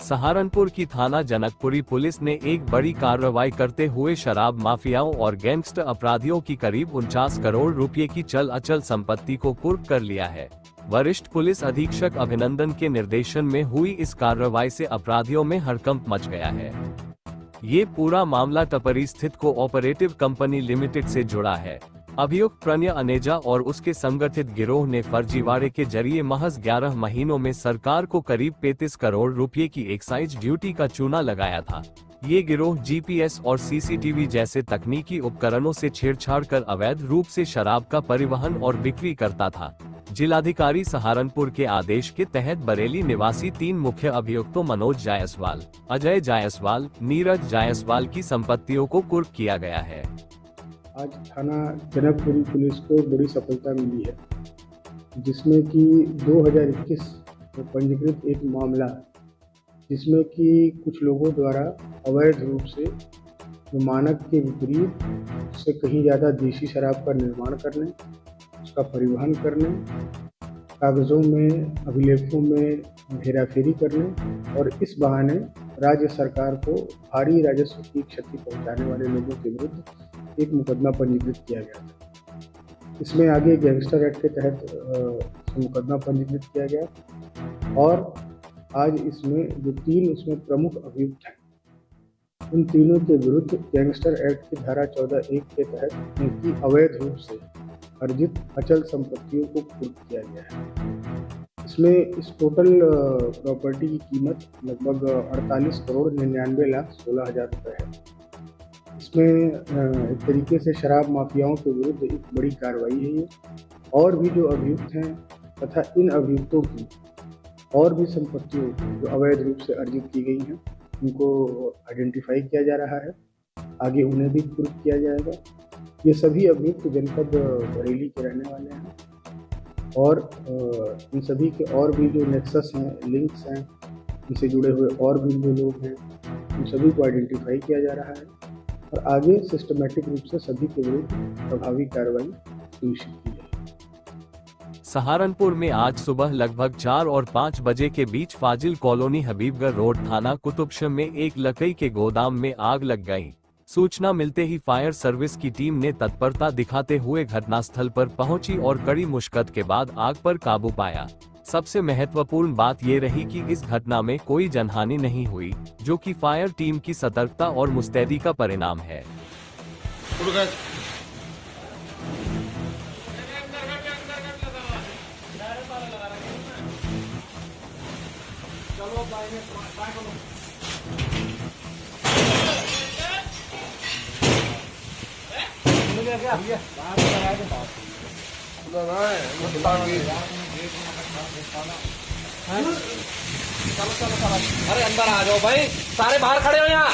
सहारनपुर की थाना जनकपुरी पुलिस ने एक बड़ी कार्रवाई करते हुए शराब माफियाओं और गैंगस्टर अपराधियों की करीब 49 करोड़ रुपए की चल अचल संपत्ति को कुर्क कर लिया है। वरिष्ठ पुलिस अधीक्षक अभिनंदन के निर्देशन में हुई इस कार्रवाई से अपराधियों में हड़कंप मच गया है। ये पूरा मामला टपरी स्थित कोऑपरेटिव कंपनी लिमिटेड से जुड़ा है। अभियुक्त प्रणय अनेजा और उसके संगठित गिरोह ने फर्जीवाड़े के जरिए महज 11 महीनों में सरकार को करीब 35 करोड़ रुपए की एक्साइज ड्यूटी का चूना लगाया था। ये गिरोह जीपीएस और सीसीटीवी जैसे तकनीकी उपकरणों से छेड़छाड़ कर अवैध रूप से शराब का परिवहन और बिक्री करता था। जिलाधिकारी सहारनपुर के आदेश के तहत बरेली निवासी 3 मुख्य अभियुक्तों मनोज जायसवाल, अजय जायसवाल, नीरज जायसवाल की संपत्तियों को कुर्क किया गया है। आज थाना जनकपुरी पुलिस को बड़ी सफलता मिली है, जिसमें कि 2021 में पंजीकृत एक मामला, जिसमें कि कुछ लोगों द्वारा अवैध रूप से जो मानक के विपरीत उससे कहीं ज़्यादा देशी शराब का निर्माण करने, उसका परिवहन करने, कागज़ों में अभिलेखों में हेराफेरी करने और इस बहाने राज्य सरकार को भारी राजस्व की क्षति पहुंचाने वाले लोगों के विरुद्ध एक मुकदमा पंजीकृत किया गया था। इसमें आगे गैंगस्टर एक्ट के तहत मुकदमा पंजीकृत किया गया और आज इसमें जो 3 उसमें प्रमुख अभियुक्त हैं, उन तीनों के विरुद्ध गैंगस्टर एक्ट की धारा 14(1) के तहत उनकी अवैध रूप से अर्जित अचल संपत्तियों को कुर्क किया गया है। इसमें इस टोटल प्रॉपर्टी की कीमत लगभग 48 करोड़ 99 लाख 16 हज़ार रुपये है। इसमें एक तरीके से शराब माफियाओं के विरुद्ध एक बड़ी कार्रवाई है ये। और भी जो अभियुक्त हैं तथा इन अभियुक्तों की और भी संपत्तियों जो अवैध रूप से अर्जित की गई हैं, उनको आइडेंटिफाई किया जा रहा है। आगे उन्हें भी कुर्क किया जाएगा। ये सभी अभियुक्त जनपद बरेली के रहने वाले हैं और इन सभी के और भी जो नेक्सस हैं, लिंक्स हैं, इनसे जुड़े हुए और भी जो लोग हैं, उन सभी को आइडेंटिफाई किया जा रहा है और आगे सिस्टमैटिक रूप से सभी के विरुद्ध प्रभावी कार्रवाई सुनिश्चित की जाएगी। सहारनपुर में आज सुबह लगभग 4 और 5 बजे के बीच फाजिल कॉलोनी हबीबगढ़ रोड थाना कुतुबशाह में एक लकड़ी के गोदाम में आग लग गई। सूचना मिलते ही फायर सर्विस की टीम ने तत्परता दिखाते हुए घटनास्थल पर पहुंची और कड़ी मुश्किल के बाद आग पर काबू पाया। सबसे महत्वपूर्ण बात ये रही कि इस घटना में कोई जनहानि नहीं हुई, जो कि फायर टीम की सतर्कता और मुस्तैदी का परिणाम है। अरे अंदर आ जाओ भाई, सारे बाहर खड़े हो यहाँ।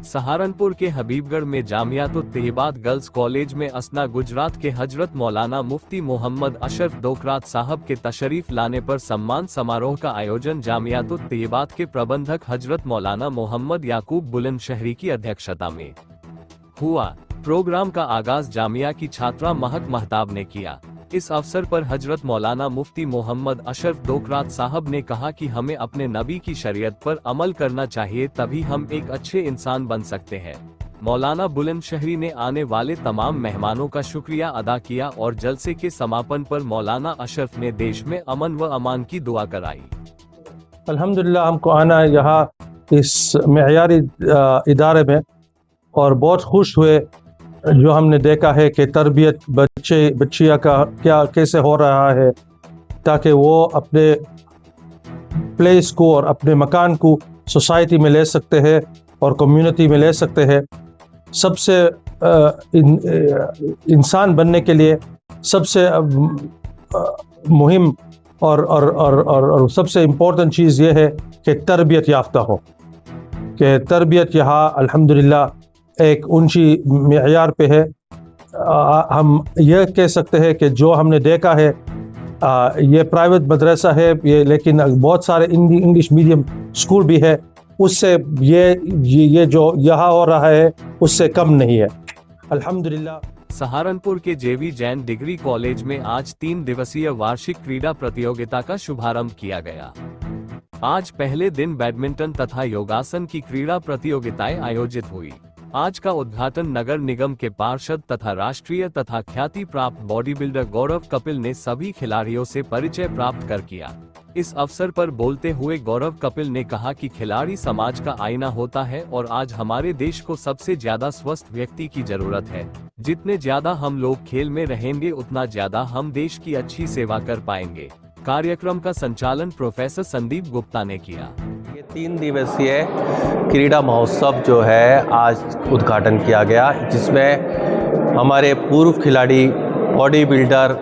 सहारनपुर के हबीबगढ़ में जामियातुत तैयबात गर्ल्स कॉलेज में असना गुजरात के हजरत मौलाना मुफ्ती मोहम्मद अशरफ दोकरात साहब के तशरीफ लाने पर सम्मान समारोह का आयोजन जामियातुत तैयबात के प्रबंधक हजरत मौलाना मोहम्मद याकूब बुलंदशहरी की अध्यक्षता में हुआ। प्रोग्राम का आगाज जामिया की छात्रा महक महताब ने किया। इस अवसर पर हजरत मौलाना मुफ्ती मोहम्मद अशरफ दोकरात साहब ने कहा कि हमें अपने नबी की शरीयत पर अमल करना चाहिए, तभी हम एक अच्छे इंसान बन सकते हैं। मौलाना बुलंदशहरी ने आने वाले तमाम मेहमानों का शुक्रिया अदा किया और जलसे के समापन पर मौलाना अशरफ ने देश में अमन व अमान की दुआ कराई। अल्हम्दुलिल्लाह हमको आना यहाँ इस मेयारी इदारे में और बहुत खुश हुए जो हमने देखा है कि तरबियत बच्चिया का क्या कैसे हो रहा है, ताकि वो अपने प्लेस को और अपने मकान को सोसाइटी में ले सकते हैं और कम्युनिटी में ले सकते हैं। सबसे इंसान बनने के लिए सबसे मुहिम और सबसे इम्पोर्टेंट चीज़ ये है कि तरबियत याफ्ता हो, कि तरबियत यहाँ अल्हम्दुलिल्लाह एक ऊंची मेयार पे है। हम यह कह सकते हैं कि जो हमने देखा है ये प्राइवेट मदरसा है ये, लेकिन बहुत सारे इंग्लिश मीडियम स्कूल भी है, उससे ये जो यहाँ हो रहा है उससे कम नहीं है अल्हम्दुलिल्लाह। सहारनपुर के जेवी जैन डिग्री कॉलेज में आज 3 दिवसीय वार्षिक क्रीड़ा प्रतियोगिता का शुभारंभ किया गया। आज पहले दिन बैडमिंटन तथा योगासन की क्रीड़ा प्रतियोगिताएं आयोजित हुई। आज का उद्घाटन नगर निगम के पार्षद तथा राष्ट्रीय तथा ख्याति प्राप्त बॉडी बिल्डर गौरव कपिल ने सभी खिलाड़ियों से परिचय प्राप्त कर किया। इस अवसर पर बोलते हुए गौरव कपिल ने कहा कि खिलाड़ी समाज का आईना होता है और आज हमारे देश को सबसे ज्यादा स्वस्थ व्यक्ति की जरूरत है। जितने ज्यादा हम लोग खेल में रहेंगे उतना ज्यादा हम देश की अच्छी सेवा कर पाएंगे। कार्यक्रम का संचालन प्रोफेसर संदीप गुप्ता ने किया। ये 3 दिवसीय क्रीड़ा महोत्सव जो है आज उद्घाटन किया गया, जिसमें हमारे पूर्व खिलाड़ी बॉडी बिल्डर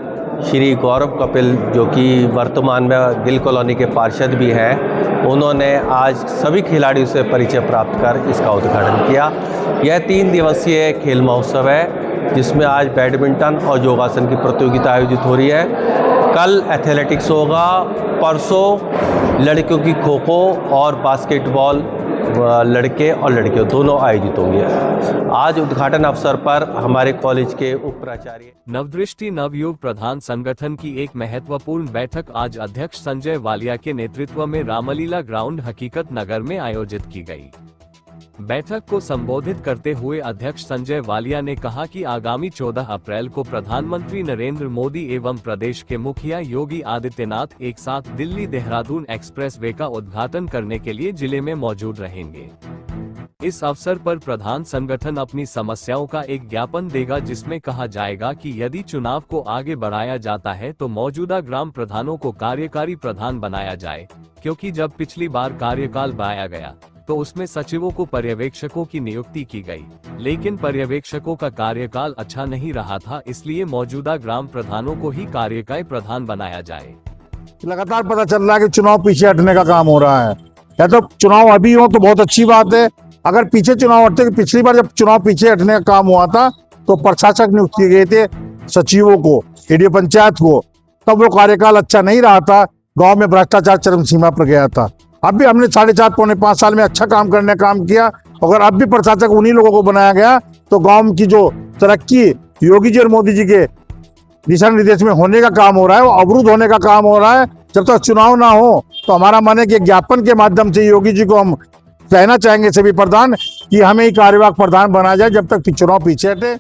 श्री गौरव कपिल, जो कि वर्तमान में गिल कॉलोनी के पार्षद भी हैं, उन्होंने आज सभी खिलाड़ियों से परिचय प्राप्त कर इसका उद्घाटन किया। यह 3 दिवसीय खेल महोत्सव है, जिसमें आज बैडमिंटन और योगासन की प्रतियोगिता आयोजित हो रही है। कल एथलेटिक्स होगा, परसों लड़कियों की खो खो और बास्केटबॉल लड़के और लड़कियों दोनों आयोजित होंगे। आज उद्घाटन अवसर पर हमारे कॉलेज के उप प्राचार्य नवदृष्टि नवयुग प्रधान संगठन की एक महत्वपूर्ण बैठक आज अध्यक्ष संजय वालिया के नेतृत्व में रामलीला ग्राउंड हकीकत नगर में आयोजित की गई। बैठक को संबोधित करते हुए अध्यक्ष संजय वालिया ने कहा कि आगामी 14 अप्रैल को प्रधानमंत्री नरेंद्र मोदी एवं प्रदेश के मुखिया योगी आदित्यनाथ एक साथ दिल्ली देहरादून एक्सप्रेसवे का उद्घाटन करने के लिए जिले में मौजूद रहेंगे। इस अवसर पर प्रधान संगठन अपनी समस्याओं का एक ज्ञापन देगा, जिसमें कहा जाएगा कि यदि चुनाव को आगे बढ़ाया जाता है तो मौजूदा ग्राम प्रधानों को कार्यकारी प्रधान बनाया जाए, क्योंकि जब पिछली बार कार्यकाल बनाया गया तो उसमें सचिवों को पर्यवेक्षकों की नियुक्ति की गई, लेकिन पर्यवेक्षकों का कार्यकाल अच्छा नहीं रहा था, इसलिए मौजूदा ग्राम प्रधानों को ही कार्यकारी प्रधान बनाया जाए। लगातार पता चल रहा है कि चुनाव पीछे हटने का काम हो रहा है, या तो चुनाव अभी हो तो बहुत अच्छी बात है। अगर पीछे चुनाव हटते, पिछली बार जब चुनाव पीछे हटने का काम हुआ था तो प्रशासक नियुक्त किए गए थे सचिवों को, एडीओ पंचायत को, तब वो कार्यकाल अच्छा नहीं रहा था, गांव में भ्रष्टाचार चरम सीमा पर गया था। अब भी हमने 4.5 पौने 5 साल में अच्छा काम करने का काम किया। अगर अब भी प्रशासक उन्हीं लोगों को बनाया गया तो गांव की जो तरक्की योगी जी और मोदी जी के दिशा निर्देश में होने का काम हो रहा है वो अवरुद्ध होने का काम हो रहा है। जब तक चुनाव ना हो तो हमारा मन है कि ज्ञापन के माध्यम से योगी जी को हम कहना चाहेंगे सभी प्रधान कि हमें ही कार्यवाहक प्रधान बनाया जाए जब तक चुनाव पीछे हटे।